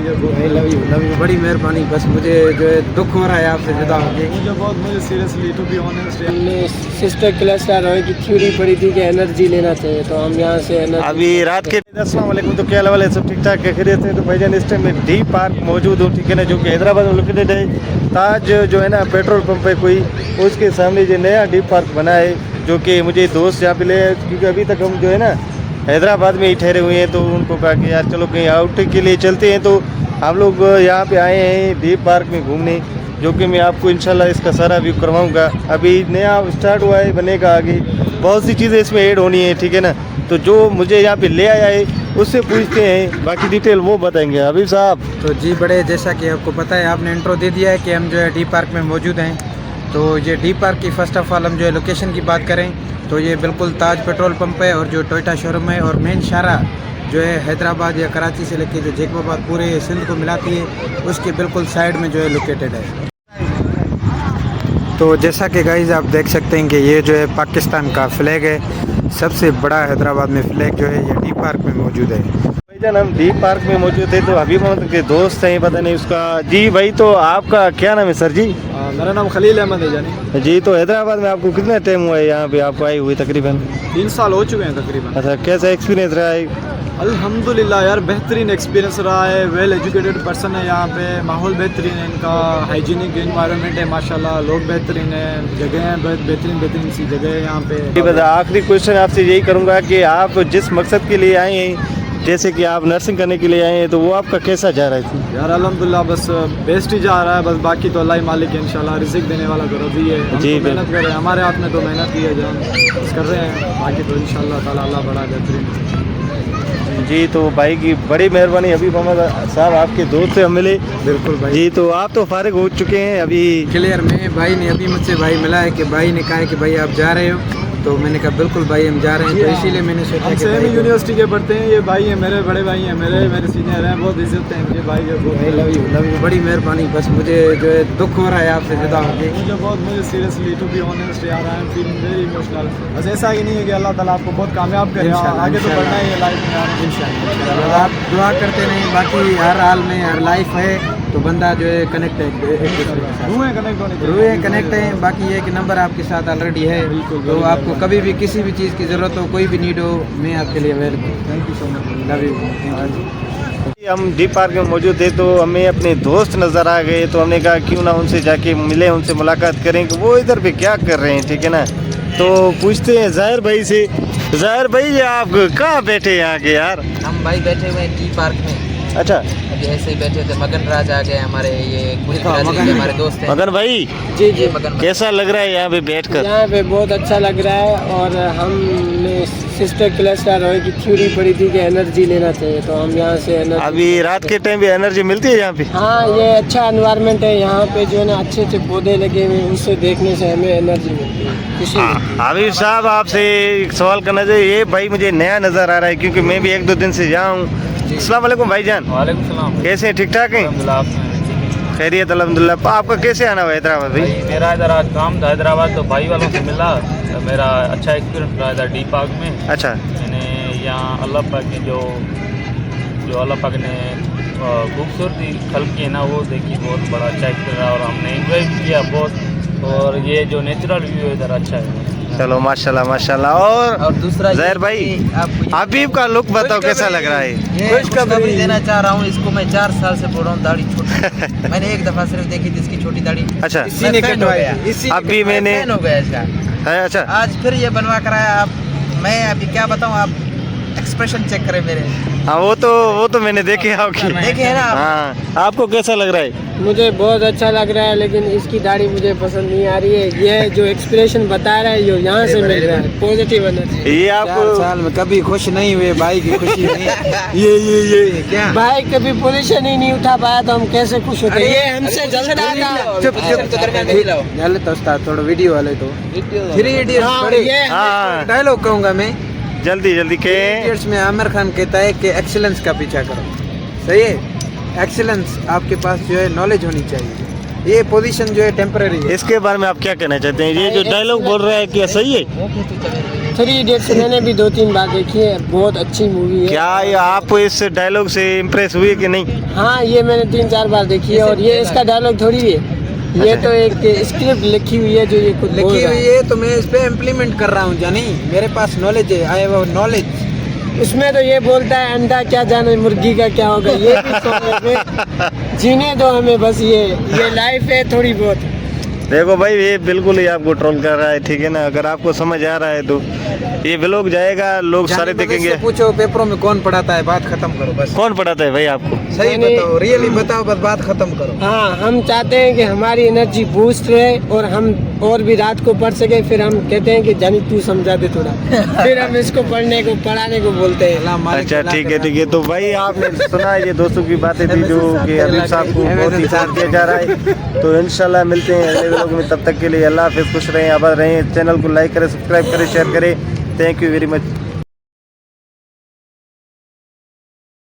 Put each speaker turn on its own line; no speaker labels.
भाई है बहुत।
लव यू, बड़ी मेहरबानी। बस मुझे जो है दुख हो रहा है आपसे जुदा होके।
मुझे सीरियसली टू बी ऑनेस्ट,
हमने सिस्टर क्लस्टर रॉय की थ्योरी पढ़ी थी कि एनर्जी लेना चाहिए, तो हम यहाँ से एनर्जी।
अभी रात के अस्सलाम वालेकुम। तो क्या हाल है, सब ठीक ठाक के खैरियत है? तो भाईजान इस टाइम में डी पार्क मौजूद हूँ, ठीक है ना, जो कि हैदराबाद में लोकेटेड है। ताज जो है ना पेट्रोल पंप है कोई, उसके सामने जो नया डी पार्क बना है, जो कि मुझे दोस्त यहाँ पे ले, क्योंकि अभी तक हम जो है ना हैदराबाद में ही ठहरे हुए हैं। तो उनको कहा कि यार चलो कहीं आउट के लिए चलते हैं। तो हम लोग यहाँ पे आए हैं डी पार्क में घूमने, जो कि मैं आपको इंशाल्लाह इसका सारा व्यू करवाऊंगा। अभी नया स्टार्ट हुआ है, बनेगा आगे, बहुत सी चीज़ें इसमें ऐड होनी है, ठीक है ना। तो जो मुझे यहाँ पे ले आया है उससे पूछते हैं, बाकी डिटेल वो बताएंगे। हबीब साहब।
तो जी बड़े, जैसा कि आपको पता है, आपने इंट्रो दे दिया है कि हम जो है डी पार्क में मौजूद हैं। तो ये डी पार्क की फ़र्स्ट ऑफ ऑल हम जो है लोकेशन की बात करें तो ये बिल्कुल ताज पेट्रोल पंप है, और जो टोयोटा शोरूम है और मेन शाहराह जो है हैदराबाद या कराची से लेके जो जैकबाबाद पूरे सिंध को मिलाती है, उसके बिल्कुल साइड में जो है लोकेटेड है। तो जैसा कि गाइस आप देख सकते हैं कि ये जो है पाकिस्तान का फ्लैग है, सबसे बड़ा हैदराबाद में फ्लैग जो है ये डी पार्क में मौजूद है।
भाईजान हम डी पार्क में मौजूद है, तो हबीब मोहम्मद के दोस्त हैं, पता नहीं उसका। जी भाई, तो आपका क्या नाम है सर जी?
मेरा नाम खलील अहमद है जानी
जी। तो हैदराबाद में आपको कितना टाइम हुआ है यहाँ पे आपको आए हुए? तकरीबन
3 साल हो चुके हैं तकरीबन।
अच्छा, कैसा एक्सपीरियंस रहा है?
अल्हम्दुलिल्लाह यार, बेहतरीन एक्सपीरियंस रहा है। वेल एजुकेटेड पर्सन है यहाँ पे, माहौल बेहतरीन है इनका, हाइजीनिक इन्वायरमेंट है माशाल्लाह, लोग बेहतरीन है, जगह है बेहतरीन सी जगह है यहाँ पे।
आखिरी क्वेश्चन आपसे यही करूँगा कि आप जिस मकसद के लिए आए हैं, जैसे कि आप नर्सिंग करने के लिए आए हैं, तो वो आपका कैसा जा रहा है?
यार अल्हम्दुलिल्लाह बस बेस्ट ही जा रहा है, बस बाकी तो अल्लाह ही मालिक है, इंशाल्लाह रिज़्क देने वाला तो रब ही है। हम
जी,
तो मेहनत कर रहे हैं, हमारे हाथ में तो मेहनत ही है जो हम बस कर रहे हैं, बाकी तो इंशाल्लाह ताला अल्लाह बड़ा बेहतरीन।
जी, तो भाई की बड़ी मेहरबानी। अभी मोहम्मद साहब आपके दोस्त से हम मिले।
बिल्कुल भाई
जी, तो आप तो फारिग हो चुके हैं अभी?
क्लियर में भाई ने अभी मुझसे भाई मिला है कि भाई ने कहा है कि भाई आप जा रहे हो, तो मैंने कहा बिल्कुल भाई हम जा रहे हैं। तो इसीलिए मैंने सोचा
हम
कि
सेम
भाई
यूनिवर्सिटी के पढ़ते हैं, ये भाई है मेरे, बड़े भाई हैं मेरे सीनियर हैं, बहुत इज्जत है मुझे भाई है बहुत।
लव यू, बड़ी मेहरबानी। बस मुझे जो है दुख हो रहा है आपसे जुदा होके।
मुझे सीरियसली टू बी ऑनेस्ट यार, I am feeling very emotional. बस ऐसा ही नहीं है कि अल्लाह ताला आपको बहुत कामयाब करे, आगे तो बढ़ना ही है लाइफ में यार, इंशाल्लाह।
आप दुआ करते रहें, बाकी हर हाल में हर लाइफ है तो बंदा जो है कनेक्ट है एक दूसरे के साथ, रूहें कनेक्ट हैं। बाकी ये कि नंबर आपके साथ ऑलरेडी है, तो आपको कभी भी किसी भी चीज़ की ज़रूरत हो, कोई भी नीड हो, मैं आपके लिए available.
Thank you so much,
love you.
हम डी पार्क में मौजूद थे, तो हमें अपने दोस्त नज़र आ गए, तो हमने कहा क्यों ना उनसे जाके मिले, उनसे मुलाकात करें कि वो इधर पे क्या कर रहे हैं, ठीक है ना। तो पूछते हैं ज़ाहिर भाई से। ज़ाहिर भाई, ये आप कहाँ बैठे यहाँ के यार?
हम भाई बैठे हुए हैं डी पार्क में।
अच्छा,
अभी ऐसे ही बैठे थे, मगन राज आ गए हमारे, ये गुजरात के हमारे दोस्त हैं।
मगन भाई,
जी जी,
मगन भाई।
कैसा लग रहा है यहाँ पे बैठकर?
यहाँ पे बहुत अच्छा लग रहा है, और हमने सिस्टर क्लस्टर रॉय की थ्योरी पढ़ी थी कि एनर्जी लेना चाहिए, तो हम यहाँ से एनर्जी।
अभी रात के टाइम भी एनर्जी मिलती है यहाँ पे?
हाँ, ये अच्छा एनवायरनमेंट है यहाँ पे, जो है ना अच्छे अच्छे पौधे लगे हुए हैं, उनसे देखने से हमें एनर्जी मिलती है, खुशी मिलती है।
हबीब साहब, आपसे एक सवाल करना चाहिए। ये भाई मुझे नया नज़र आ रहा है, क्योंकि मैं भी 1-2 दिन से यहाँ हूँ। अस्सलाम वालेकुम भाईजान।
वालेकुम सलाम।
कैसे हैं, ठीक ठाक हैं? खैरियत अल्हम्दुलिल्लाह। आपका कैसे आना हुआ हैदराबाद भाई?
मेरा इधर आज काम था हैदराबाद, तो भाई वालों से मिला, तो मेरा अच्छा एक्सपीरियंस रहा इधर डी पार्क में।
अच्छा,
मैंने यहाँ अल्लाह पाक की जो अल्लाह पाक ने खूबसूरती खल्क की है ना, वो देखी, बहुत बड़ा अच्छा एक्सपीरियंस रहा, और हमने एंजॉय भी किया बहुत, और ये जो नेचुरल व्यू है इधर अच्छा है।
चलो माशाल्लाह माशाल्लाह। और
दूसरा
ज़ाहिर भाई, हबीब का लुक बताओ कैसा लग रहा है?
खुशखबरी देना चाह रहा हूँ इसको, मैं 4 साल से बोल रहा हूँ दाढ़ी छोटी मैंने एक दफा सिर्फ देखी थी इसकी छोटी दाढ़ी।
अच्छा,
इसी ने कटवाया,
अभी मैंने
फैन हो गया इसका
है। अच्छा,
आज फिर ये बनवा कराया। आप, मैं अभी क्या बताऊँ, आप एक्सप्रेशन चेक करें मेरे।
हाँ, वो तो मैंने देखे आपकी।
देखे है ना आप?
हाँ, आपको कैसा लग रहा है?
मुझे बहुत अच्छा लग रहा है, लेकिन इसकी दाढ़ी मुझे पसंद नहीं आ रही है। ये जो एक्सप्रेशन बता रहा है, ये यहाँ से मिल रहा है, पॉजिटिव एनर्जी।
ये आपको
साल में कभी खुश नहीं हुए, भाई की खुशी नहीं। ये क्या भाई, कभी पोजीशन ही नहीं उठा पाया, तो हम कैसे खुश होते? ये हमसे जल्द थोड़ा वीडियो वाले तो 3 इडियट्स डायलॉग कहूँगा मैं,
जल्दी के।
इडियट्स में आमिर खान कहता है कि एक्सीलेंस का पीछा करो। सही है, एक्सीलेंस आपके पास जो है नॉलेज होनी चाहिए, ये पोजीशन जो है टेम्पररी है।
इसके बारे में आप क्या कहना चाहते हैं? ये जो डायलॉग बोल रहा है क्या सही है?
3 इडियट्स मैंने भी 2-3 बार देखी है, बहुत अच्छी मूवी है।
क्या ये आप इस डायलॉग से इम्प्रेस हुए कि नहीं?
हाँ, ये मैंने 3-4 बार देखी है और ये इसका डायलॉग थोड़ी है, ये तो एक स्क्रिप्ट लिखी हुई है जो ये खुद बोल
लिखी
रहा
हुई
है।
है तो मैं इस पे इम्प्लीमेंट कर रहा हूँ जानी, मेरे पास नॉलेज है, आई हैव नॉलेज।
उसमें तो ये बोलता है अंडा क्या जाने मुर्गी का क्या होगा, ये भी सॉन्ग है। जीने दो हमें बस, ये लाइफ है थोड़ी बहुत।
देखो भाई, ये बिल्कुल ही आपको ट्रोल कर रहा है, ठीक है ना? अगर आपको समझ आ रहा है तो ये व्लॉग जाएगा, लोग सारे देखेंगे।
पूछो पेपरों में कौन पढ़ाता है, बात खत्म करो बस।
कौन पढ़ाता है भाई आपको?
सही
मैंने-
बताओ, रियली बताओ, बस बात खत्म करो।
हाँ, हम चाहते हैं कि हमारी एनर्जी बूस्ट रहे और हम और भी रात को पढ़ सके, फिर हम कहते हैं कि जानी तू समझा दे थोड़ा। फिर हम इसको पढ़ाने को बोलते हैं।
अल्लाह मालिक
अच्छा
अल्लाह
ठीक है
का
ठीक है। तो भाई आपने सुना ये दोस्तों की बातें थी जो कि हबीब साहब को बहुत ही प्यार किया जा रहा है। तो इंशाल्लाह मिलते हैं अगले व्लॉग में, तब तक के लिए अल्लाह हाफिज़, खुश रहें, आबाद रहें। चैनल को लाइक करें, सब्सक्राइब करें, शेयर करें। Thank you very much.